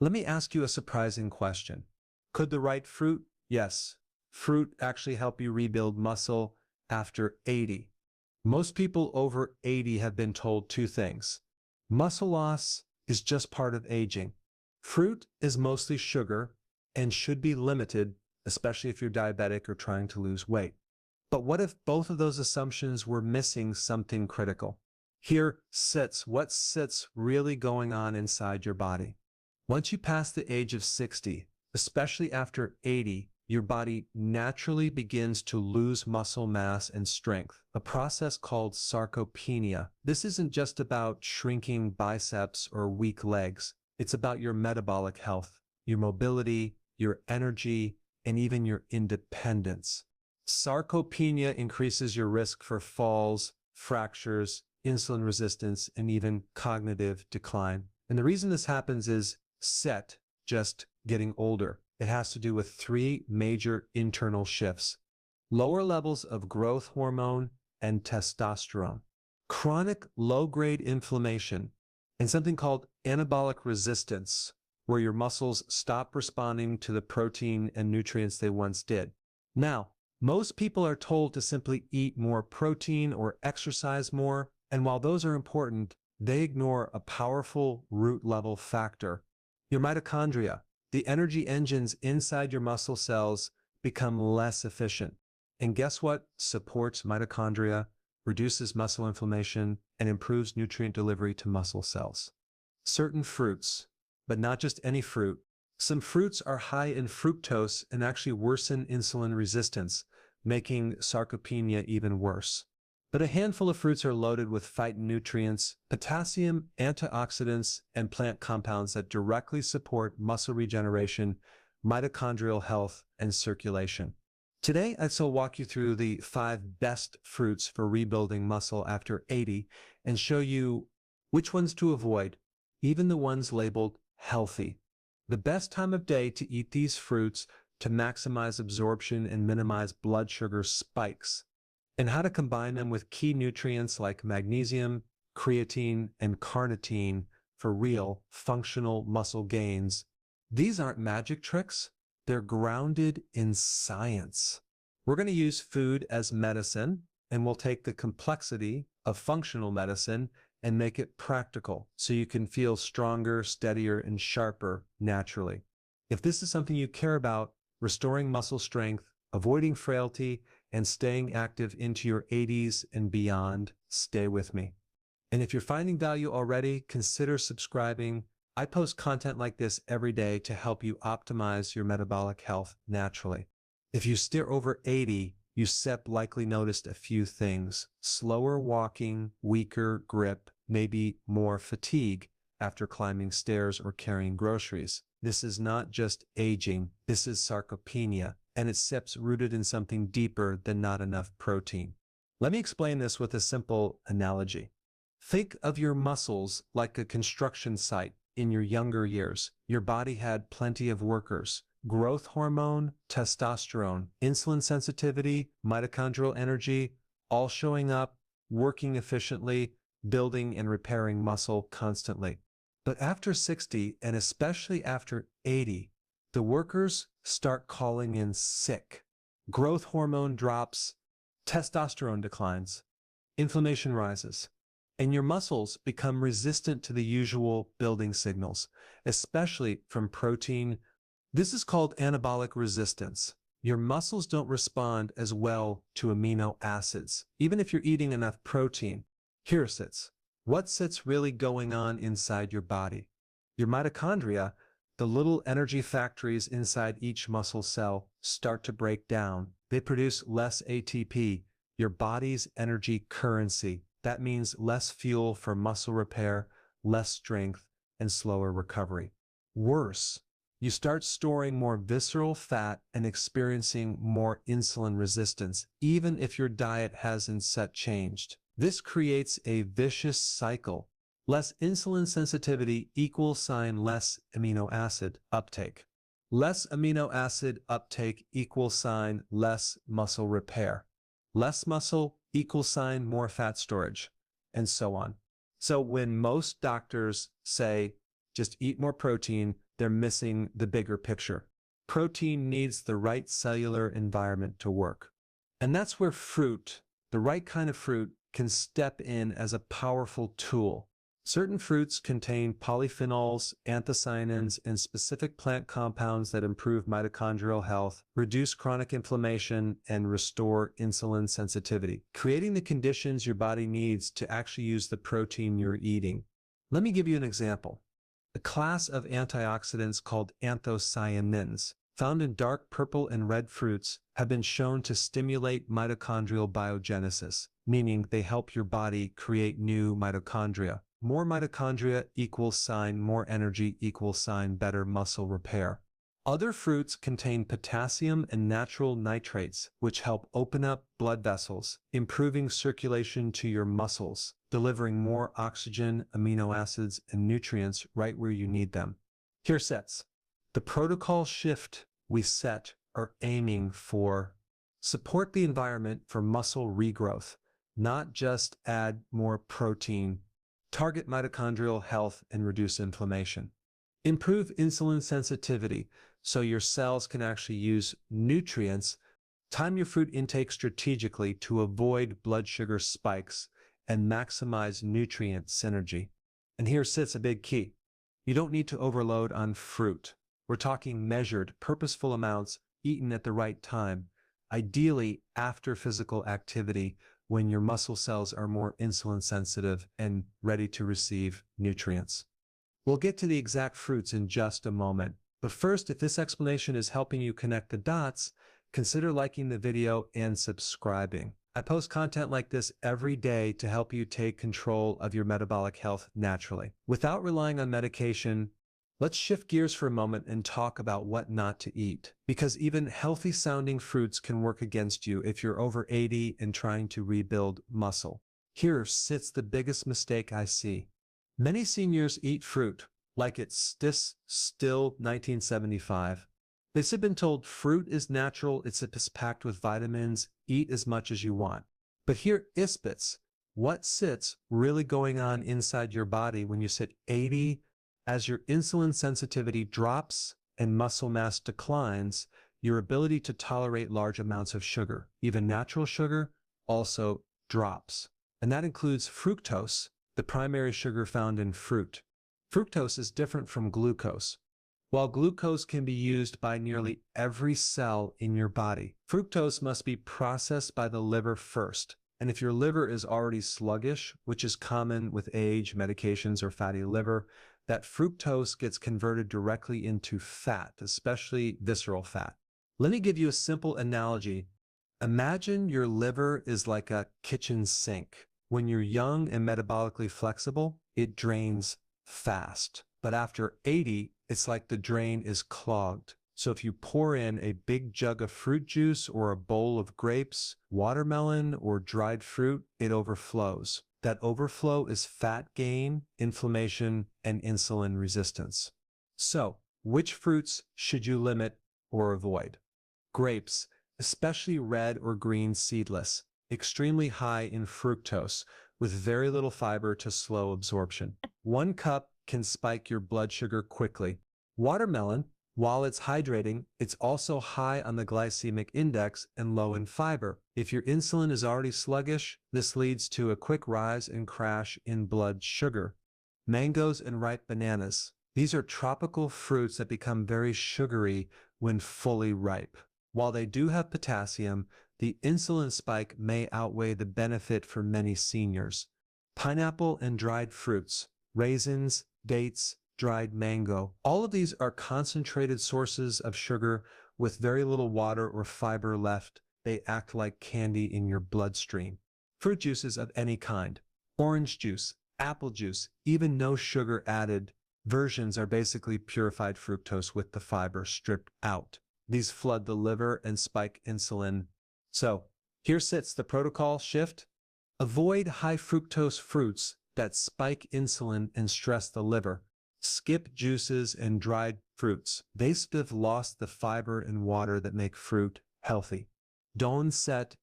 Let me ask you a surprising question. Could the right fruit? Yes. Fruit actually help you rebuild muscle after 80. Most people over 80 have been told two things. Muscle loss is just part of aging. Fruit is mostly sugar and should be limited, especially if you're diabetic or trying to lose weight. But what if both of those assumptions were missing something critical? Here sits what sits really going on inside your body. Once you pass the age of 60, especially after 80, your body naturally begins to lose muscle mass and strength, a process called sarcopenia. This isn't just about shrinking biceps or weak legs. It's about your metabolic health, your mobility, your energy, and even your independence. Sarcopenia increases your risk for falls, fractures, insulin resistance, and even cognitive decline. And the reason this happens is just getting older. It has to do with three major internal shifts: lower levels of growth hormone and testosterone, chronic low-grade inflammation, and something called anabolic resistance, where your muscles stop responding to the protein and nutrients they once did. Now, most people are told to simply eat more protein or exercise more, and while those are important, they ignore a powerful root-level factor. Your mitochondria, the energy engines inside your muscle cells, become less efficient. And guess what supports mitochondria, reduces muscle inflammation, and improves nutrient delivery to muscle cells? Certain fruits, but not just any fruit. Some fruits are high in fructose and actually worsen insulin resistance, making sarcopenia even worse. But a handful of fruits are loaded with phytonutrients, potassium, antioxidants, and plant compounds that directly support muscle regeneration, mitochondrial health, and circulation. Today, I shall walk you through the 5 best fruits for rebuilding muscle after 80 and show you which ones to avoid, even the ones labeled healthy. The best time of day to eat these fruits to maximize absorption and minimize blood sugar spikes, and how to combine them with key nutrients like magnesium, creatine, and carnitine for real, functional muscle gains. These aren't magic tricks, they're grounded in science. We're going to use food as medicine, and we'll take the complexity of functional medicine and make it practical so you can feel stronger, steadier, and sharper naturally. If this is something you care about, restoring muscle strength, avoiding frailty, and staying active into your 80s and beyond, stay with me. And if you're finding value already, consider subscribing. I post content like this every day to help you optimize your metabolic health naturally. If you steer over 80, you likely noticed a few things: slower walking, weaker grip, maybe more fatigue after climbing stairs or carrying groceries. This is not just aging, this is sarcopenia, and it's SIPs rooted in something deeper than not enough protein. Let me explain this with a simple analogy. Think of your muscles like a construction site. In your younger years, your body had plenty of workers: growth hormone, testosterone, insulin sensitivity, mitochondrial energy, all showing up, working efficiently, building and repairing muscle constantly. But after 60, and especially after 80, the workers start calling in sick. Growth hormone drops, testosterone declines, inflammation rises, and your muscles become resistant to the usual building signals, especially from protein. This is called anabolic resistance. Your muscles don't respond as well to amino acids, even if you're eating enough protein. Here sits what's really going on inside your body. Your mitochondria, the little energy factories inside each muscle cell, start to break down. They produce less ATP, your body's energy currency. That means less fuel for muscle repair, less strength, and slower recovery. Worse, you start storing more visceral fat and experiencing more insulin resistance, even if your diet hasn't changed. This creates a vicious cycle. Less insulin sensitivity equals less amino acid uptake. Less amino acid uptake equals less muscle repair. Less muscle equals more fat storage, and so on. So when most doctors say, just eat more protein, they're missing the bigger picture. Protein needs the right cellular environment to work. And that's where fruit, the right kind of fruit, can step in as a powerful tool. Certain fruits contain polyphenols, anthocyanins, and specific plant compounds that improve mitochondrial health, reduce chronic inflammation, and restore insulin sensitivity, creating the conditions your body needs to actually use the protein you're eating. Let me give you an example. A class of antioxidants called anthocyanins, found in dark purple and red fruits, have been shown to stimulate mitochondrial biogenesis, meaning they help your body create new mitochondria. More mitochondria equals sign more energy equals sign better muscle repair. Other fruits contain potassium and natural nitrates, which help open up blood vessels, improving circulation to your muscles, delivering more oxygen, amino acids, and nutrients right where you need them. Here sets the protocol shift we set are aiming for support the environment for muscle regrowth, not just add more protein, target mitochondrial health and reduce inflammation. Improve insulin sensitivity so your cells can actually use nutrients. Time your fruit intake strategically to avoid blood sugar spikes and maximize nutrient synergy. And here sits a big key. You don't need to overload on fruit. We're talking measured, purposeful amounts eaten at the right time, ideally after physical activity when your muscle cells are more insulin sensitive and ready to receive nutrients. We'll get to the exact fruits in just a moment, but first, if this explanation is helping you connect the dots, consider liking the video and subscribing. I post content like this every day to help you take control of your metabolic health naturally. Without relying on medication, let's shift gears for a moment and talk about what not to eat, because even healthy-sounding fruits can work against you if you're over 80 and trying to rebuild muscle. Here sits the biggest mistake I see. Many seniors eat fruit like it's still 1975. They've been told fruit is natural, it's packed with vitamins, eat as much as you want. But here ispits, what sits really going on inside your body when you sit 80? As your insulin sensitivity drops and muscle mass declines, your ability to tolerate large amounts of sugar, even natural sugar, also drops. And that includes fructose, the primary sugar found in fruit. Fructose is different from glucose. While glucose can be used by nearly every cell in your body, fructose must be processed by the liver first. And if your liver is already sluggish, which is common with age, medications, or fatty liver, that fructose gets converted directly into fat, especially visceral fat. Let me give you a simple analogy. Imagine your liver is like a kitchen sink. When you're young and metabolically flexible, it drains fast. But after 80, it's like the drain is clogged. So if you pour in a big jug of fruit juice or a bowl of grapes, watermelon, or dried fruit, it overflows. That overflow is fat gain, inflammation, and insulin resistance. So, which fruits should you limit or avoid? Grapes, especially red or green seedless, extremely high in fructose, with very little fiber to slow absorption. 1 cup can spike your blood sugar quickly. Watermelon, while it's hydrating, it's also high on the glycemic index and low in fiber. If your insulin is already sluggish, this leads to a quick rise and crash in blood sugar. Mangoes and ripe bananas. These are tropical fruits that become very sugary when fully ripe. While they do have potassium, the insulin spike may outweigh the benefit for many seniors. Pineapple and dried fruits, raisins, dates, dried mango. All of these are concentrated sources of sugar with very little water or fiber left. They act like candy in your bloodstream. Fruit juices of any kind, orange juice, apple juice, even no sugar added versions are basically purified fructose with the fiber stripped out. These flood the liver and spike insulin. So here sits the protocol shift. Avoid high fructose fruits that spike insulin and stress the liver. Skip juices and dried fruits. They've lost the fiber and water that make fruit healthy. Don't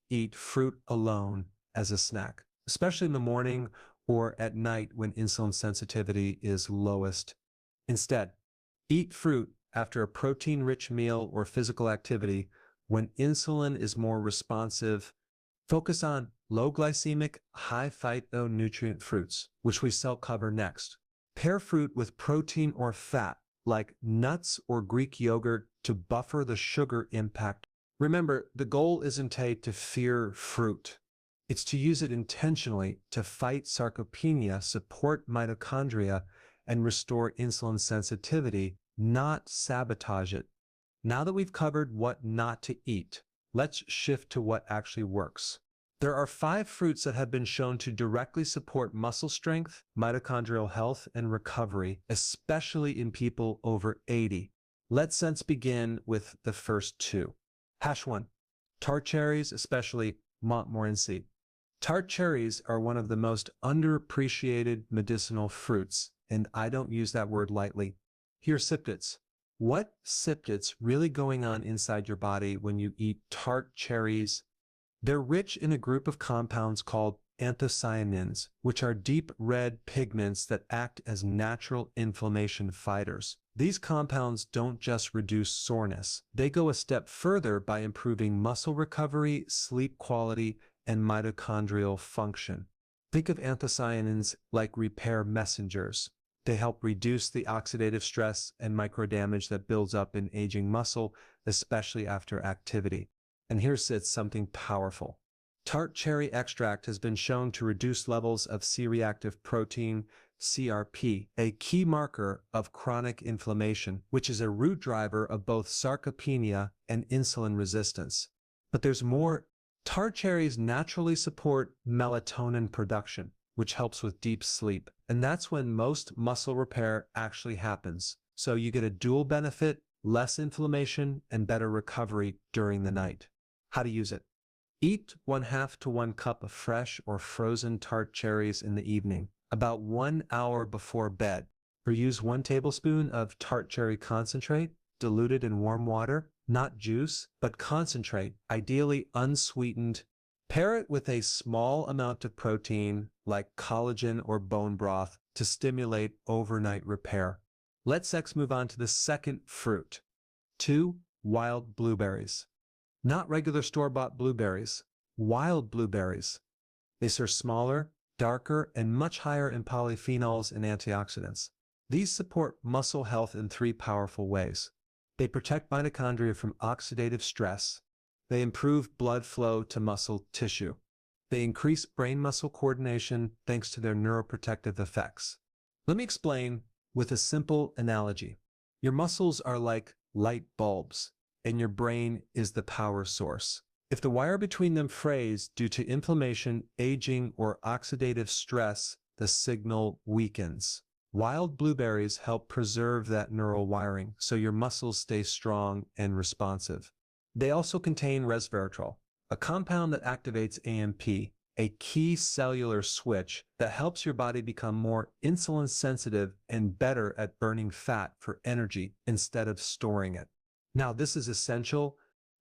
eat fruit alone as a snack, especially in the morning or at night when insulin sensitivity is lowest. Instead, Eat fruit after a protein-rich meal or physical activity when insulin is more responsive. Focus on low glycemic, high phytonutrient fruits, which we shall cover next. Pair fruit with protein or fat, like nuts or Greek yogurt, to buffer the sugar impact. Remember, the goal isn't to fear fruit. It's to use it intentionally to fight sarcopenia, support mitochondria, and restore insulin sensitivity, not sabotage it. Now that we've covered what not to eat, let's shift to what actually works. There are 5 fruits that have been shown to directly support muscle strength, mitochondrial health, and recovery, especially in people over 80. Let's begin with the first 2. Hash 1. Tart cherries, especially Montmorency. Tart cherries are one of the most underappreciated medicinal fruits, and I don't use that word lightly. Here's siptits. What siptits really going on inside your body when you eat tart cherries? They're rich in a group of compounds called anthocyanins, which are deep red pigments that act as natural inflammation fighters. These compounds don't just reduce soreness, they go a step further by improving muscle recovery, sleep quality, and mitochondrial function. Think of anthocyanins like repair messengers. They help reduce the oxidative stress and microdamage that builds up in aging muscle, especially after activity. And here sits something powerful. Tart cherry extract has been shown to reduce levels of C-reactive protein, CRP, a key marker of chronic inflammation, which is a root driver of both sarcopenia and insulin resistance. But there's more. Tart cherries naturally support melatonin production, which helps with deep sleep. And that's when most muscle repair actually happens. So you get a dual benefit, less inflammation, and better recovery during the night. How to use it? Eat 1/2 to 1 cup of fresh or frozen tart cherries in the evening, about 1 hour before bed. Or use 1 tablespoon of tart cherry concentrate, diluted in warm water, not juice, but concentrate, ideally unsweetened. Pair it with a small amount of protein, like collagen or bone broth, to stimulate overnight repair. Let's move on to the second fruit. 2. Wild blueberries. Not regular store-bought blueberries, wild blueberries. These are smaller, darker, and much higher in polyphenols and antioxidants. These support muscle health in 3 powerful ways. They protect mitochondria from oxidative stress. They improve blood flow to muscle tissue. They increase brain-muscle coordination thanks to their neuroprotective effects. Let me explain with a simple analogy. Your muscles are like light bulbs, and your brain is the power source. If the wire between them frays due to inflammation, aging, or oxidative stress, the signal weakens. Wild blueberries help preserve that neural wiring so your muscles stay strong and responsive. They also contain resveratrol, a compound that activates AMP, a key cellular switch that helps your body become more insulin sensitive and better at burning fat for energy instead of storing it. Now, this is essential.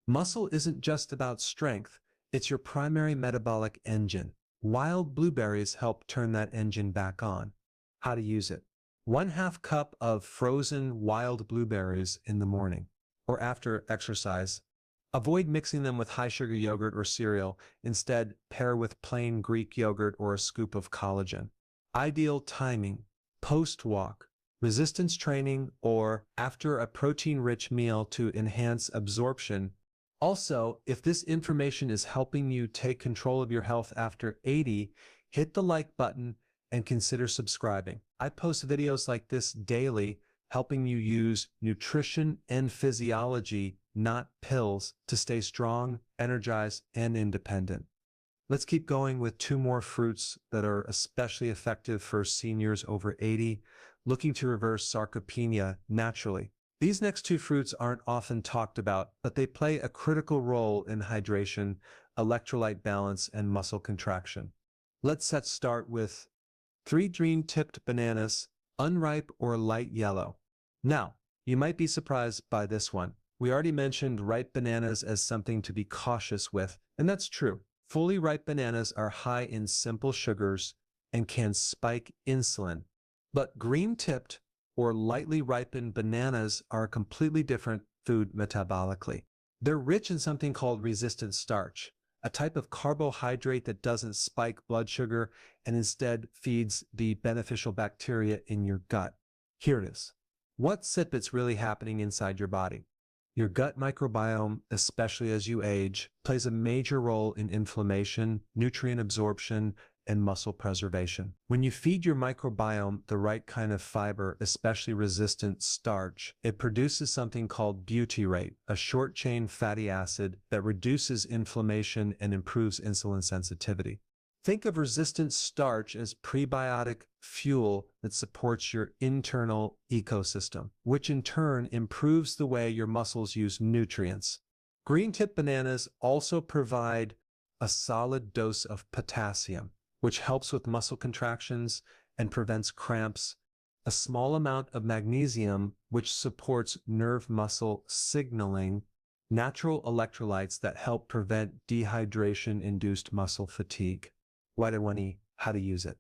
Muscle isn't just about strength, it's your primary metabolic engine. Wild blueberries help turn that engine back on. How to use it? 1/2 cup of frozen wild blueberries in the morning or after exercise. Avoid mixing them with high-sugar yogurt or cereal. Instead, pair with plain Greek yogurt or a scoop of collagen. Ideal timing: post-walk, resistance training, or after a protein-rich meal to enhance absorption. Also, if this information is helping you take control of your health after 80, hit the like button and consider subscribing. I post videos like this daily, helping you use nutrition and physiology, not pills, to stay strong, energized, and independent. Let's keep going with 2 more fruits that are especially effective for seniors over 80, looking to reverse sarcopenia naturally. These next 2 fruits aren't often talked about, but they play a critical role in hydration, electrolyte balance, and muscle contraction. Let's start with 3 green-tipped bananas, unripe or light yellow. Now, you might be surprised by this one. We already mentioned ripe bananas as something to be cautious with, and that's true. Fully ripe bananas are high in simple sugars and can spike insulin. But green-tipped or lightly ripened bananas are a completely different food metabolically. They're rich in something called resistant starch, a type of carbohydrate that doesn't spike blood sugar and instead feeds the beneficial bacteria in your gut. Here it is. What's really happening inside your body? Your gut microbiome, especially as you age, plays a major role in inflammation, nutrient absorption, and muscle preservation. When you feed your microbiome the right kind of fiber, especially resistant starch, it produces something called butyrate, a short-chain fatty acid that reduces inflammation and improves insulin sensitivity. Think of resistant starch as prebiotic fuel that supports your internal ecosystem, which in turn improves the way your muscles use nutrients. Green tip bananas also provide a solid dose of potassium, which helps with muscle contractions and prevents cramps, a small amount of magnesium, which supports nerve muscle signaling, natural electrolytes that help prevent dehydration-induced muscle fatigue. Vitamin E, how to use it.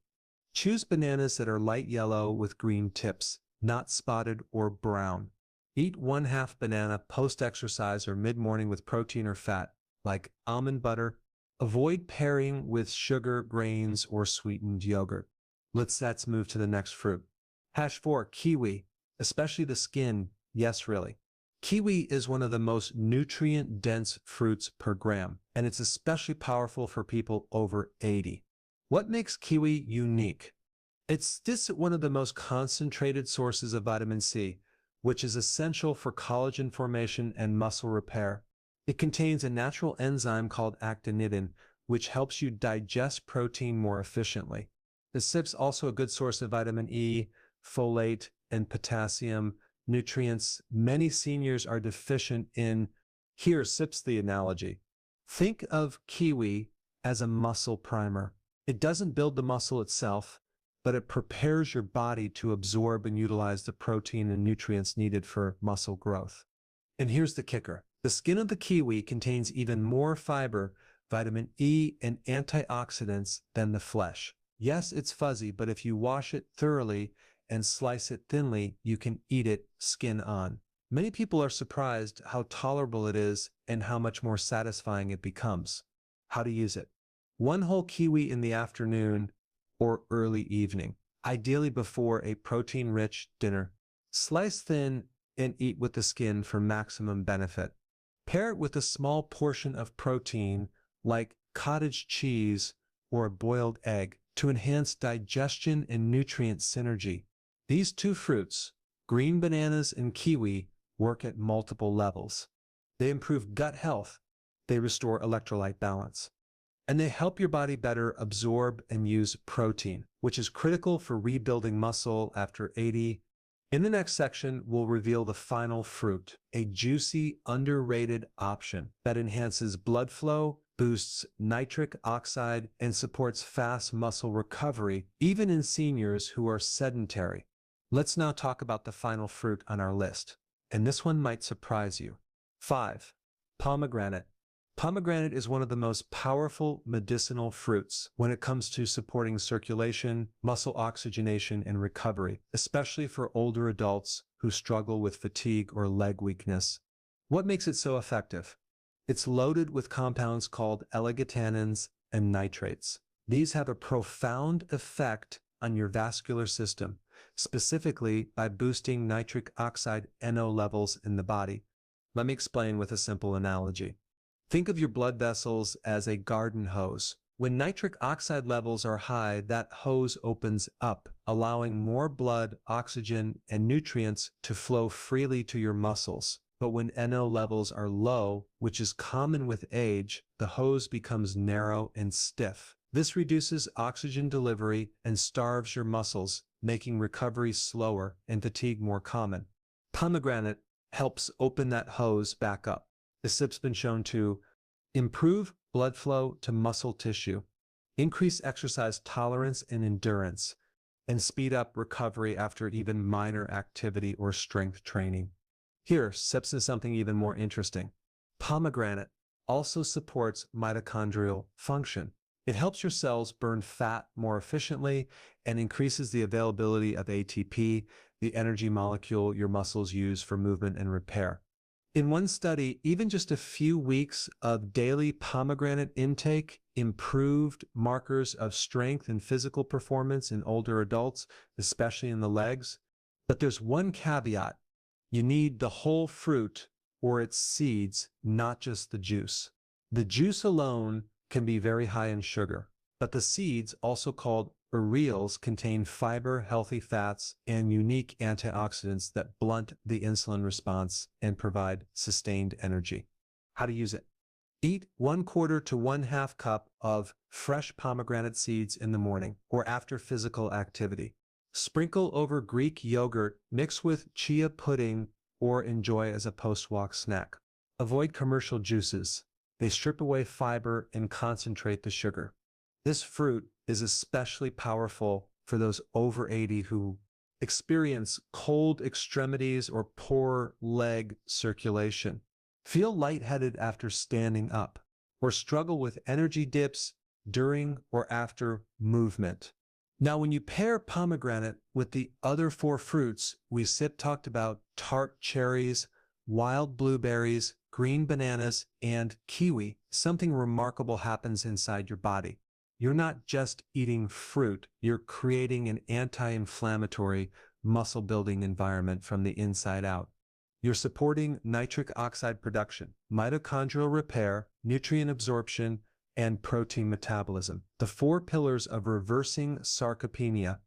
Choose bananas that are light yellow with green tips, not spotted or brown. Eat 1/2 banana post-exercise or mid-morning with protein or fat, like almond butter. Avoid pairing with sugar, grains, or sweetened yogurt. Let's move to the next fruit. Hash 4, kiwi, especially the skin. Yes, really. Kiwi is one of the most nutrient-dense fruits per gram, and it's especially powerful for people over 80. What makes kiwi unique? It's one of the most concentrated sources of vitamin C, which is essential for collagen formation and muscle repair. It contains a natural enzyme called actinitin, which helps you digest protein more efficiently. The sip's also a good source of vitamin E, folate, and potassium, nutrients many seniors are deficient in. Here sips the analogy. Think of kiwi as a muscle primer. It doesn't build the muscle itself, but it prepares your body to absorb and utilize the protein and nutrients needed for muscle growth. And here's the kicker. The skin of the kiwi contains even more fiber, vitamin E, and antioxidants than the flesh. Yes, it's fuzzy, but if you wash it thoroughly and slice it thinly, you can eat it skin on. Many people are surprised how tolerable it is and how much more satisfying it becomes. How to use it. 1 whole kiwi in the afternoon or early evening, ideally before a protein-rich dinner. Slice thin and eat with the skin for maximum benefit. Pair it with a small portion of protein like cottage cheese or a boiled egg to enhance digestion and nutrient synergy. These two fruits, green bananas and kiwi, work at multiple levels. They improve gut health, they restore electrolyte balance, and they help your body better absorb and use protein, which is critical for rebuilding muscle after 80. In the next section, we'll reveal the final fruit, a juicy, underrated option that enhances blood flow, boosts nitric oxide, and supports fast muscle recovery, even in seniors who are sedentary. Let's now talk about the final fruit on our list, and this one might surprise you. 5. Pomegranate. Pomegranate is one of the most powerful medicinal fruits when it comes to supporting circulation, muscle oxygenation, and recovery, especially for older adults who struggle with fatigue or leg weakness. What makes it so effective? It's loaded with compounds called L-glutathione and nitrates. These have a profound effect on your vascular system, specifically by boosting nitric oxide NO levels in the body. Let me explain with a simple analogy. Think of your blood vessels as a garden hose. When nitric oxide levels are high, that hose opens up, allowing more blood, oxygen, and nutrients to flow freely to your muscles. But when NO levels are low, which is common with age, the hose becomes narrow and stiff. This reduces oxygen delivery and starves your muscles, making recovery slower and fatigue more common. Pomegranate helps open that hose back up. The sip's been shown to improve blood flow to muscle tissue, increase exercise tolerance and endurance, and speed up recovery after even minor activity or strength training. Here, sips is something even more interesting. Pomegranate also supports mitochondrial function. It helps your cells burn fat more efficiently and increases the availability of ATP, the energy molecule your muscles use for movement and repair. In one study, even just a few weeks of daily pomegranate intake improved markers of strength and physical performance in older adults, especially in the legs. But there's one caveat. You need the whole fruit or its seeds, not just the juice. The juice alone can be very high in sugar, but the seeds, also called areoles, contain fiber, healthy fats, and unique antioxidants that blunt the insulin response and provide sustained energy. How to use it? Eat 1/4 to 1/2 cup of fresh pomegranate seeds in the morning or after physical activity. Sprinkle over Greek yogurt, mix with chia pudding, or enjoy as a post-walk snack. Avoid commercial juices. They strip away fiber and concentrate the sugar. This fruit is especially powerful for those over 80 who experience cold extremities or poor leg circulation, feel lightheaded after standing up, or struggle with energy dips during or after movement. Now, when you pair pomegranate with the other 4 fruits we talked about, tart cherries, wild blueberries, green bananas, and kiwi, something remarkable happens inside your body. You're not just eating fruit, you're creating an anti-inflammatory, muscle-building environment from the inside out. You're supporting nitric oxide production, mitochondrial repair, nutrient absorption, and protein metabolism, the 4 pillars of reversing sarcopenia,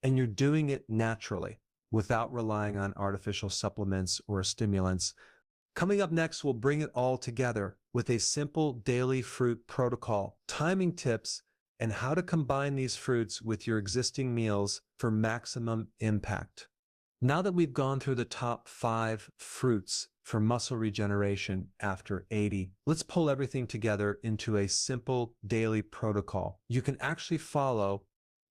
and you're doing it naturally, without relying on artificial supplements or stimulants. Coming up next, we'll bring it all together with a simple daily fruit protocol, timing tips, and how to combine these fruits with your existing meals for maximum impact. Now that we've gone through the top 5 fruits for muscle regeneration after 80, let's pull everything together into a simple daily protocol you can actually follow,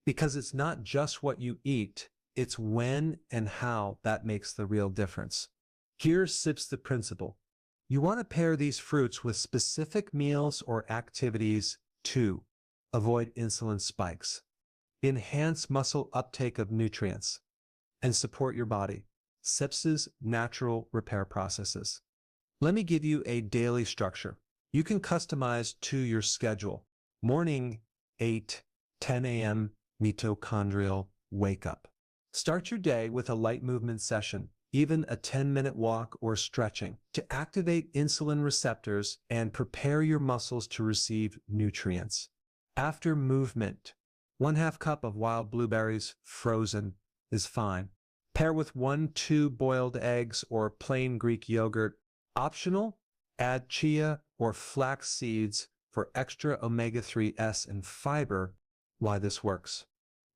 because it's not just what you eat, it's when and how that makes the real difference. Here sits the principle. You want to pair these fruits with specific meals or activities to avoid insulin spikes, enhance muscle uptake of nutrients, and support your body, sepsis, natural repair processes. Let me give you a daily structure. You can customize to your schedule. Morning, 8-10 a.m. mitochondrial wake up. Start your day with a light movement session, even a 10-minute walk or stretching, to activate insulin receptors and prepare your muscles to receive nutrients. After movement, 1/2 cup of wild blueberries, frozen, is fine. Pair with 1-2 boiled eggs or plain Greek yogurt. Optional, add chia or flax seeds for extra omega-3s and fiber. Why this works.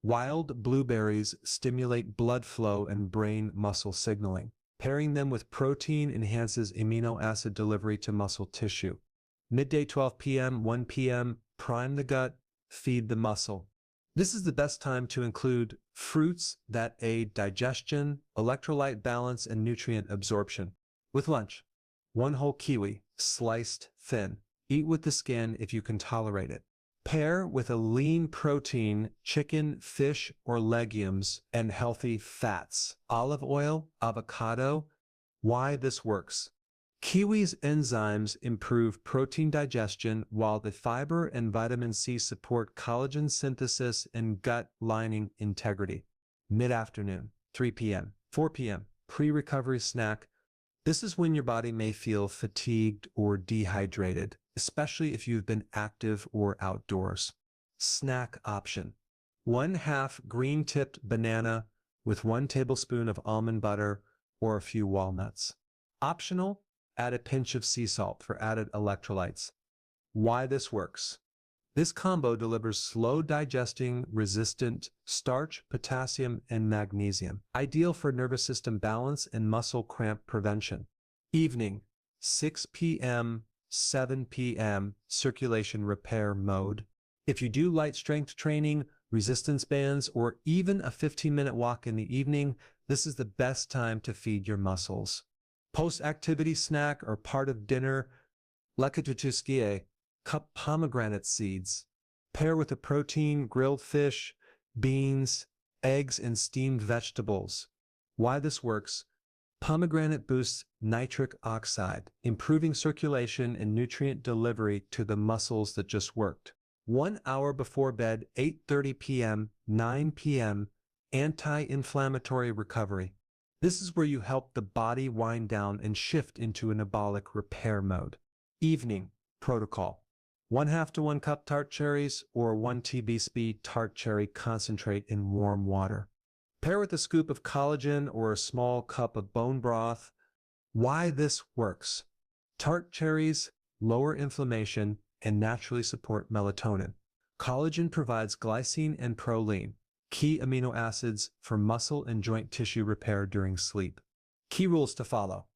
Wild blueberries stimulate blood flow and brain muscle signaling. Pairing them with protein enhances amino acid delivery to muscle tissue. Midday 12 p.m., 1 p.m., prime the gut, feed the muscle. This is the best time to include fruits that aid digestion, electrolyte balance, and nutrient absorption. With lunch, 1 whole kiwi, sliced thin. Eat with the skin if you can tolerate it. Pair with a lean protein, chicken, fish, or legumes, and healthy fats. Olive oil, avocado. Why this works. Kiwi's enzymes improve protein digestion, while the fiber and vitamin C support collagen synthesis and gut lining integrity. Mid-afternoon, 3 p.m., 4 p.m., pre-recovery snack. This is when your body may feel fatigued or dehydrated, especially if you've been active or outdoors. Snack option. 1/2 green-tipped banana with 1 tablespoon of almond butter or a few walnuts. Optional, add a pinch of sea salt for added electrolytes. Why this works. This combo delivers slow digesting, resistant starch, potassium, and magnesium, ideal for nervous system balance and muscle cramp prevention. Evening, 6 p.m., 7 p.m., circulation repair mode. If you do light strength training, resistance bands, or even a 15-minute walk in the evening, this is the best time to feed your muscles. Post-activity snack or part of dinner, lekatutuskie, cup pomegranate seeds. Pair with a protein, grilled fish, beans, eggs, and steamed vegetables. Why this works? Pomegranate boosts nitric oxide, improving circulation and nutrient delivery to the muscles that just worked. 1 hour before bed, 8:30 p.m., 9 p.m., anti-inflammatory recovery. This is where you help the body wind down and shift into anabolic repair mode. Evening protocol. 1/2 to 1 cup tart cherries or 1 TB tart cherry concentrate in warm water. Pair with a scoop of collagen or a small cup of bone broth. Why this works? Tart cherries lower inflammation and naturally support melatonin. Collagen provides glycine and proline, key amino acids for muscle and joint tissue repair during sleep. Key rules to follow.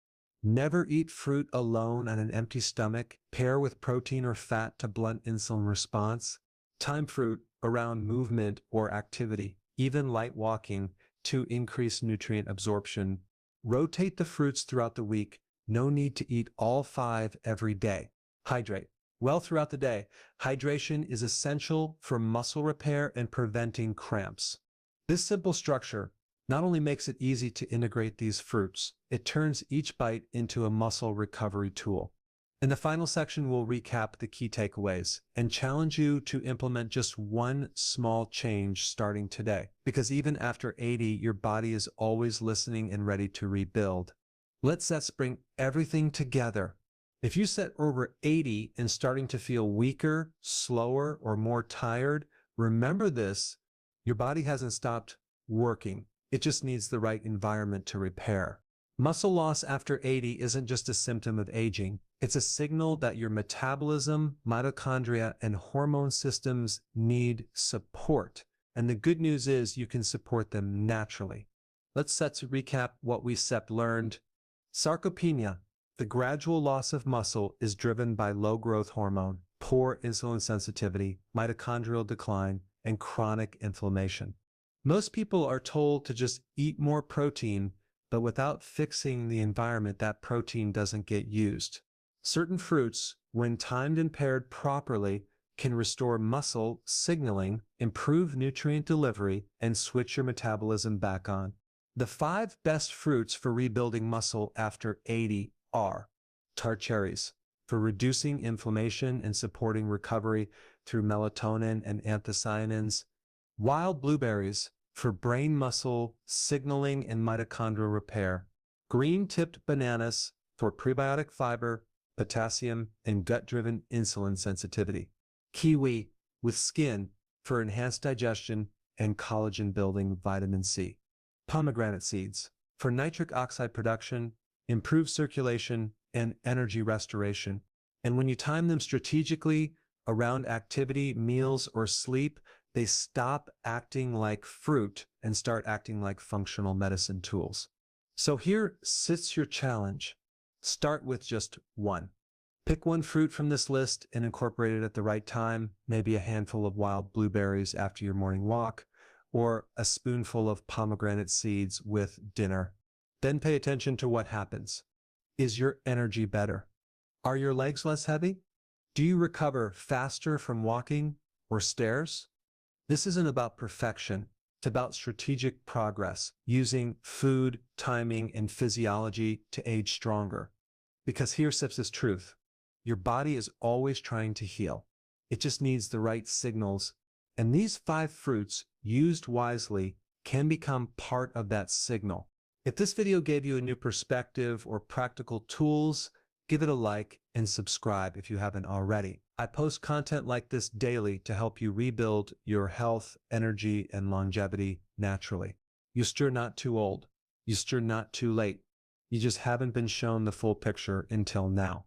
Never eat fruit alone on an empty stomach. Pair with protein or fat to blunt insulin response. Time fruit around movement or activity, even light walking, to increase nutrient absorption. Rotate the fruits throughout the week. No need to eat all 5 every day. Hydrate well throughout the day. Hydration is essential for muscle repair and preventing cramps. This simple structure not only makes it easy to integrate these fruits, it turns each bite into a muscle recovery tool. In the final section, we'll recap the key takeaways and challenge you to implement just one small change starting today, because even after 80, your body is always listening and ready to rebuild. Let's bring everything together. If you set over 80 and starting to feel weaker, slower, or more tired, remember this: your body hasn't stopped working. It just needs the right environment to repair. Muscle loss after 80 isn't just a symptom of aging. It's a signal that your metabolism, mitochondria, and hormone systems need support. And the good news is you can support them naturally. Let's recap what we learned. Sarcopenia, the gradual loss of muscle, is driven by low growth hormone, poor insulin sensitivity, mitochondrial decline, and chronic inflammation. Most people are told to just eat more protein, but without fixing the environment, that protein doesn't get used. Certain fruits, when timed and paired properly, can restore muscle signaling, improve nutrient delivery, and switch your metabolism back on. The 5 best fruits for rebuilding muscle after 80 are: tart cherries, for reducing inflammation and supporting recovery through melatonin and anthocyanins; wild blueberries, for brain muscle signaling and mitochondrial repair; green-tipped bananas, for prebiotic fiber, potassium, and gut-driven insulin sensitivity; kiwi, with skin, for enhanced digestion and collagen-building vitamin C; pomegranate seeds, for nitric oxide production, improved circulation, and energy restoration. And when you time them strategically around activity, meals, or sleep, they stop acting like fruit and start acting like functional medicine tools. So here sits your challenge. Start with just one. Pick one fruit from this list and incorporate it at the right time, maybe a handful of wild blueberries after your morning walk, or a spoonful of pomegranate seeds with dinner. Then pay attention to what happens. Is your energy better? Are your legs less heavy? Do you recover faster from walking or stairs? This isn't about perfection. It's about strategic progress, using food, timing, and physiology to age stronger. Because here sits this truth: your body is always trying to heal. It just needs the right signals. And these 5 fruits, used wisely, can become part of that signal. If this video gave you a new perspective or practical tools, give it a like and subscribe if you haven't already. I post content like this daily to help you rebuild your health, energy, and longevity naturally. You're still not too old. You're still not too late. You just haven't been shown the full picture until now.